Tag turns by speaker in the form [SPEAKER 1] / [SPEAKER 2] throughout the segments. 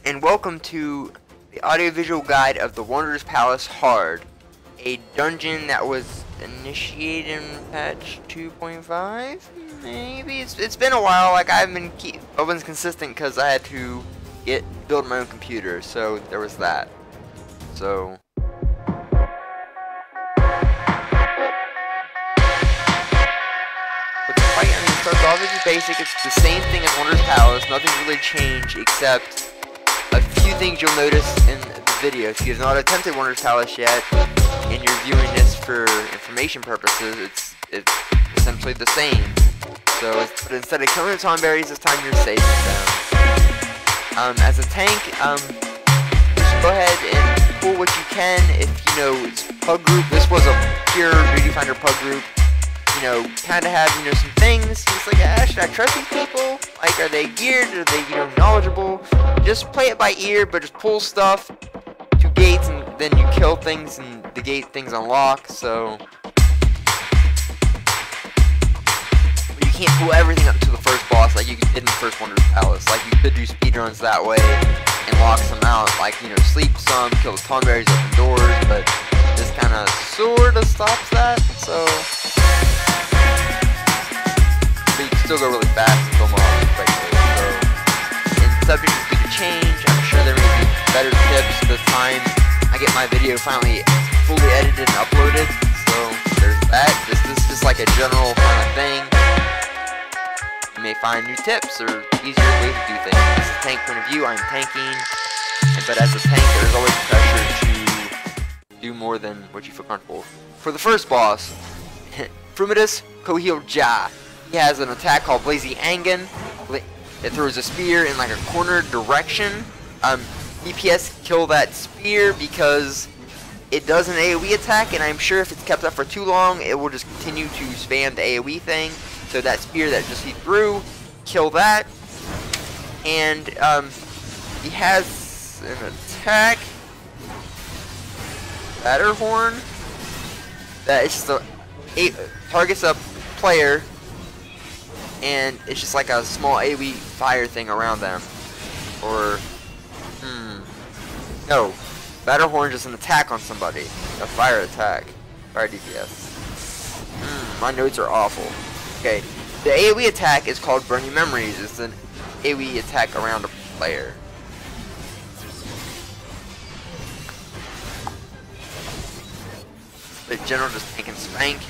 [SPEAKER 1] and welcome to the audiovisual guide of the Wanderer's Palace Hard, a dungeon that was initiated in patch 2.5. Maybe it's been a while. Like I've been consistent because I had to build my own computer, so there was that. So. But the fight, I mean, starts off as basic. It's the same thing as Wanderer's Palace. Nothing's really changed except a few things you'll notice in the video. If you have not attempted Wanderer's Palace yet, and you're viewing this for information purposes, it's essentially the same. So, but instead of killing the Tonberries, this time you're saving them. As a tank, just go ahead and pull what you can. If you know it's pug group, this was a pure Beauty Finder pug group. You know, kind of have, you know, some things. It's like, should I trust these people? Like, are they geared? Are they, you know, knowledgeable? Just play it by ear, but just pull stuff to gates, and then you kill things, and the gate things unlock. So, but you can't pull everything up to the first boss like you did in the first Wanderer's Palace. Like, you could do speedruns that way and lock some out. Like, you know, sleep some, kill the Tonberries, open doors, but this kind of sort of stops that. So. But you can still go really fast and film off quickly. So, in subject to speed of change, I'm sure there may be better tips this time I get my video finally fully edited and uploaded. So there's that. This is just like a general kind of thing. You may find new tips or easier ways to do things. This is a tank point of view. I'm tanking, but as a tank, there's always pressure to do more than what you feel comfortable. For the first boss, Frumitus Kohil-Ja. He has an attack called Blazy Angan. It throws a spear in like a corner direction. DPS kill that spear because it does an AoE attack, and I'm sure if it's kept up for too long, it will just continue to spam the AoE thing. So that spear that just he threw, kill that. And he has an attack, Batterhorn, that is just targets a player, and it's just like a small AoE fire thing around them. Or, no, Batterhorn is an attack on somebody, a fire attack, fire DPS. My notes are awful. Okay, the AoE attack is called Burning Memories. It's an AoE attack around a player. The general just tank and spank.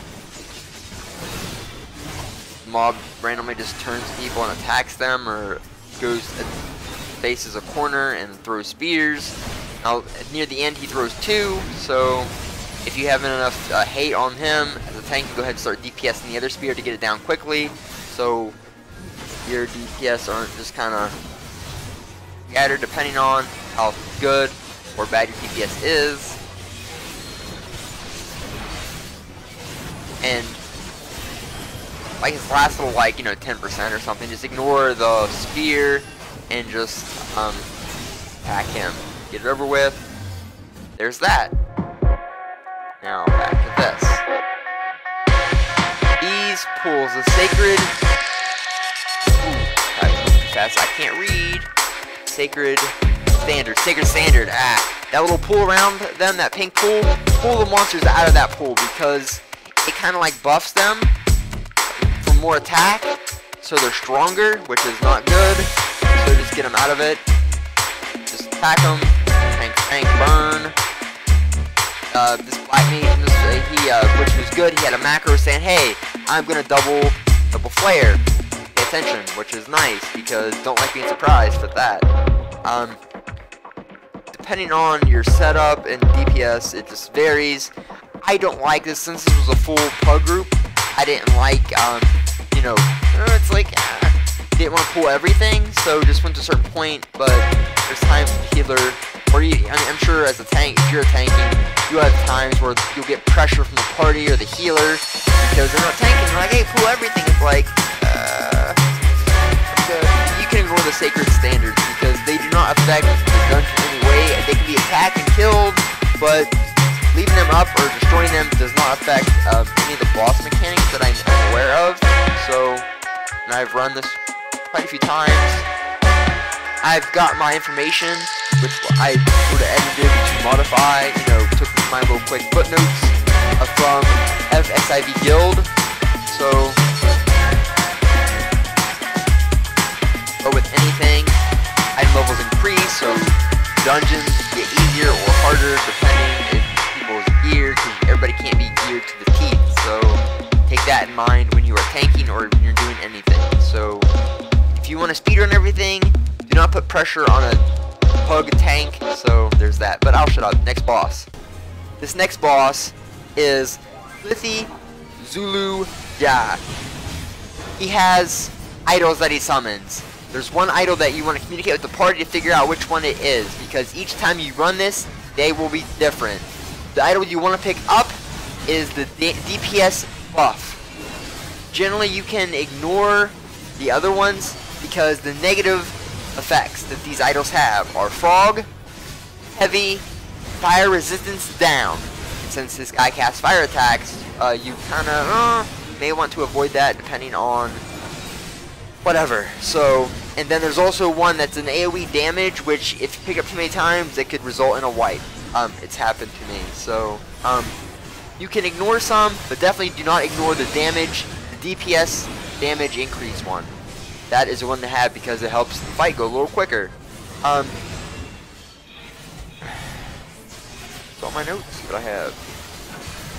[SPEAKER 1] Mob randomly just turns people and attacks them, or faces a corner and throws spears. Now near the end he throws two, so if you haven't enough hate on him as a tank, you go ahead and start DPSing the other spear to get it down quickly, so your DPS aren't just kind of scattered depending on how good or bad your DPS is. And like his last little, like, you know, 10% or something, just ignore the spear and just attack him. Get it over with. There's that. Now back to this. These pulls the sacred. Fast, I can't read. Sacred standard. That little pull around them, that pink pull the monsters out of that pool because it kind of like buffs them for more attack, so they're stronger, which is not good. So just get them out of it. Just attack them. Tank, burn. This black mage, which was good, he had a macro saying, hey, I'm gonna double flare. Pay attention, which is nice, because don't like being surprised with that. Depending on your setup and DPS, it just varies. I don't like this, since this was a full pug group, I didn't like, you know, it's like, didn't want to pull everything, so just went to a certain point, but there's times with healer, or I'm sure as a tank, if you're tanking, you have times where you'll get pressure from the party or the healer, because they're not tanking, they're like, hey, pull everything. It's like, you can ignore the sacred standards, because they do not affect the dungeon in any way. They can be attacked and killed, but leaving them up or destroying them does not affect any of the boss mechanics that I'm aware of. So, and I've run this quite a few times. I've got my information, which I sort of edited to modify, you know, took my little quick footnotes from FFXIV Guild. So, but with anything, item levels increase, so dungeons get easier or harder depending if people's gear, because everybody can't be geared to the teeth. So take that in mind when you are tanking or when you're doing anything. So if you want to speedrun everything, do not put pressure on a pug tank. So there's that. But I'll shut up. Next boss. This next boss is Lithi Zulu Ja. He has idols that he summons. There's one idol that you want to communicate with the party to figure out which one it is, because each time you run this, they will be different. The idol you want to pick up is the DPS buff. Generally, you can ignore the other ones because the negative effects that these idols have are Frog, Heavy, Fire Resistance down. And since this guy casts fire attacks, you kind of may want to avoid that depending on whatever. So, and then there's also one that's an AoE damage, which if you pick up too many times, it could result in a wipe. It's happened to me. So, you can ignore some, but definitely do not ignore the damage, the DPS damage increase one. That is the one to have because it helps the fight go a little quicker. So all my notes that I have.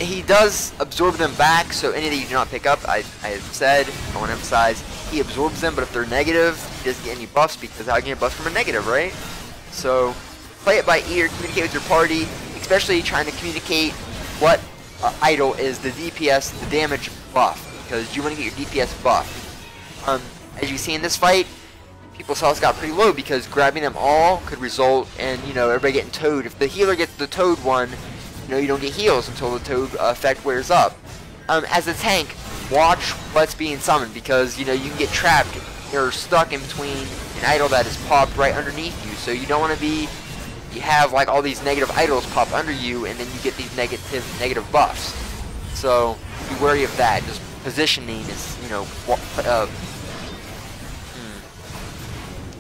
[SPEAKER 1] He does absorb them back, so any that you do not pick up, I have said, I want to emphasize, he absorbs them, but if they're negative, he doesn't get any buffs, because how can you get buffs from a negative, right? So, play it by ear, communicate with your party, especially trying to communicate what idol is the DPS, the damage buff, because you want to get your DPS buff. As you see in this fight, people's health got pretty low, because grabbing them all could result in, you know, everybody getting toad. If the healer gets the toad one, you know, you don't get heals until the toad effect wears up. As a tank, watch what's being summoned, because, you know, you can get trapped or stuck in between an idol that is popped right underneath you. So you don't want to be, you have like all these negative idols pop under you, and then you get these negative buffs. So be wary of that. Just positioning is, you know,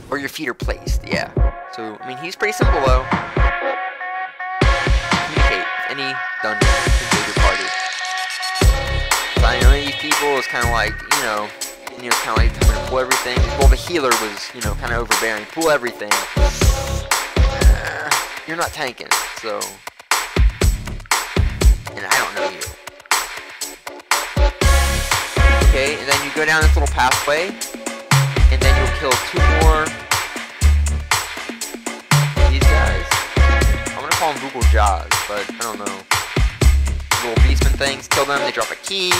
[SPEAKER 1] where your feet are placed. Yeah. So I mean, he's pretty simple though. Communicate with any dungeon with your party. I know these people is kind of like, you know, kind of like having to pull everything. Well, the healer was, you know, kind of overbearing. Pull everything. You're not tanking, so. And I don't know you. Okay, and then you go down this little pathway, and then you'll kill 2 more. These guys. I'm gonna call them Google Jaws, but I don't know. Little beastman things, kill them, they drop a key,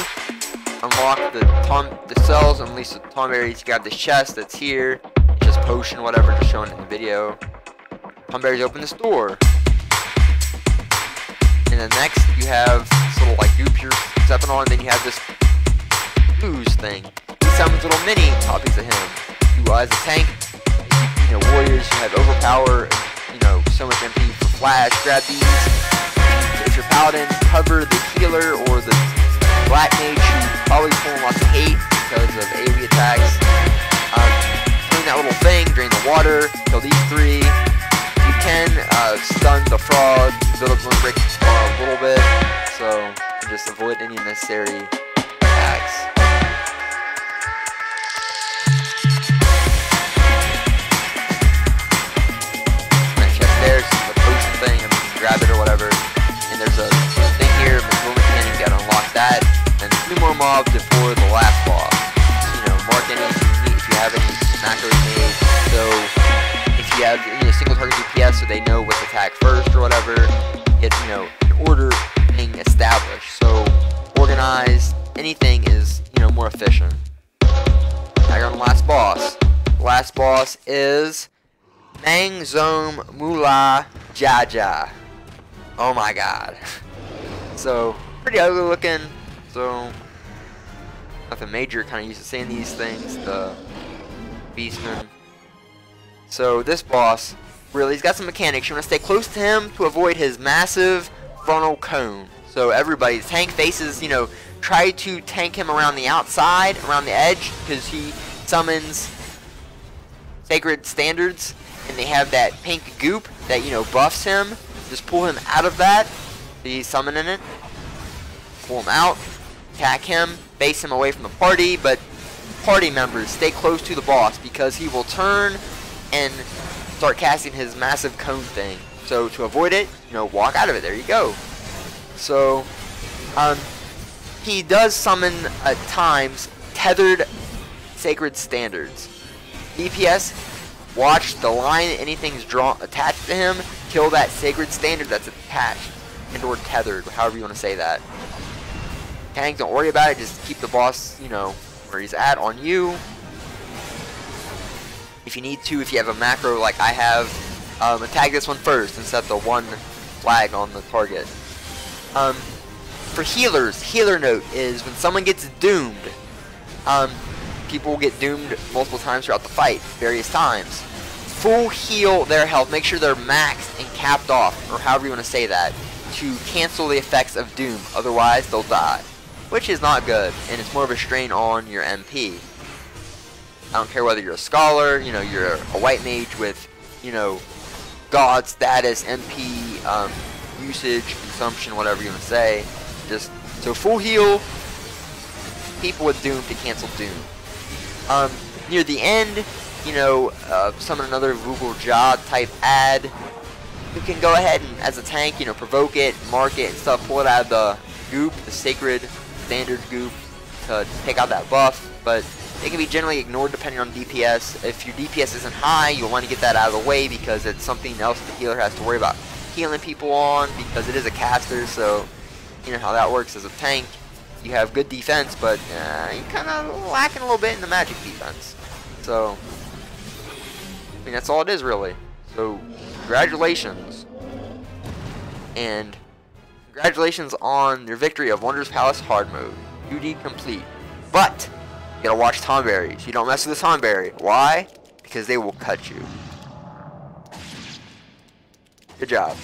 [SPEAKER 1] unlock the cells, unleash the tomberries, grab this chest that's here, it's just potion, whatever, just showing it in the video. Tomberries open this door. And then next, you have this little like goop you're stepping on, and then you have this ooze thing. He summons little mini copies of him. You, as a tank, you know, warriors, you have overpower, you know, so much MP for flash, grab these. If you're paladin, cover the healer or the black mage who probably pulling lots of hate because of AoE attacks. Doing that little thing, drain the water, kill these 3. You can stun the frog, build up one break a little bit, so just avoid any unnecessary attacks. That chest there, the potion thing, I mean, grab it or whatever. There's a thing here, little mechanic, you gotta unlock that, and 2 more mobs before the last boss. You know, mark any if you have any macros made. So if you have, you know, single target DPS, so they know what to attack first or whatever. Get, you know, an order being established. So organized, anything is, you know, more efficient. Now you're on the last boss. The last boss is Mang Zom Mula Jaja. Oh my god. So, pretty ugly looking. So, nothing major. Kind of used to seeing these things. The Beastman. So, this boss, really, he's got some mechanics. You want to stay close to him to avoid his massive frontal cone. So, everybody's tank faces, you know, try to tank him around the outside, around the edge, because he summons sacred standards, and they have that pink goop that, you know, buffs him. Just pull him out of that. He's summoning it. Pull him out. Attack him. Base him away from the party, but party members, stay close to the boss because he will turn and start casting his massive cone thing. So to avoid it, you know, walk out of it. There you go. So, he does summon at times tethered sacred standards. DPS, watch the line anything's attached to him, kill that sacred standard that's attached and or tethered, however you want to say that. Tank, don't worry about it, just keep the boss, you know, where he's at on you. If you need to, if you have a macro like I have, attack this one first and set the one flag on the target. For healers, healer note is when someone gets doomed, people will get doomed multiple times throughout the fight, various times. Full heal their health, make sure they're maxed and capped off, or however you want to say that, to cancel the effects of doom, otherwise they'll die. Which is not good, and it's more of a strain on your MP. I don't care whether you're a scholar, you know, you're a white mage with, you know, god status, MP, usage, consumption, whatever you want to say. Just, so full heal, people with doom to cancel doom. Near the end, you know, summon another Vogel Jod type ad. You can go ahead and, as a tank, you know, provoke it, mark it, and stuff, pull it out of the goop, the sacred standard goop, to take out that buff, but it can be generally ignored depending on DPS. If your DPS isn't high, you'll want to get that out of the way because it's something else the healer has to worry about healing people on, because it is a caster, so you know how that works as a tank. You have good defense, but you're kind of lacking a little bit in the magic defense. So, I mean, that's all it is really. So, congratulations. And congratulations on your victory of Wonders Palace hard mode. Duty complete. But you gotta watch Tomberries. You don't mess with the Tomberry. Why? Because they will cut you. Good job.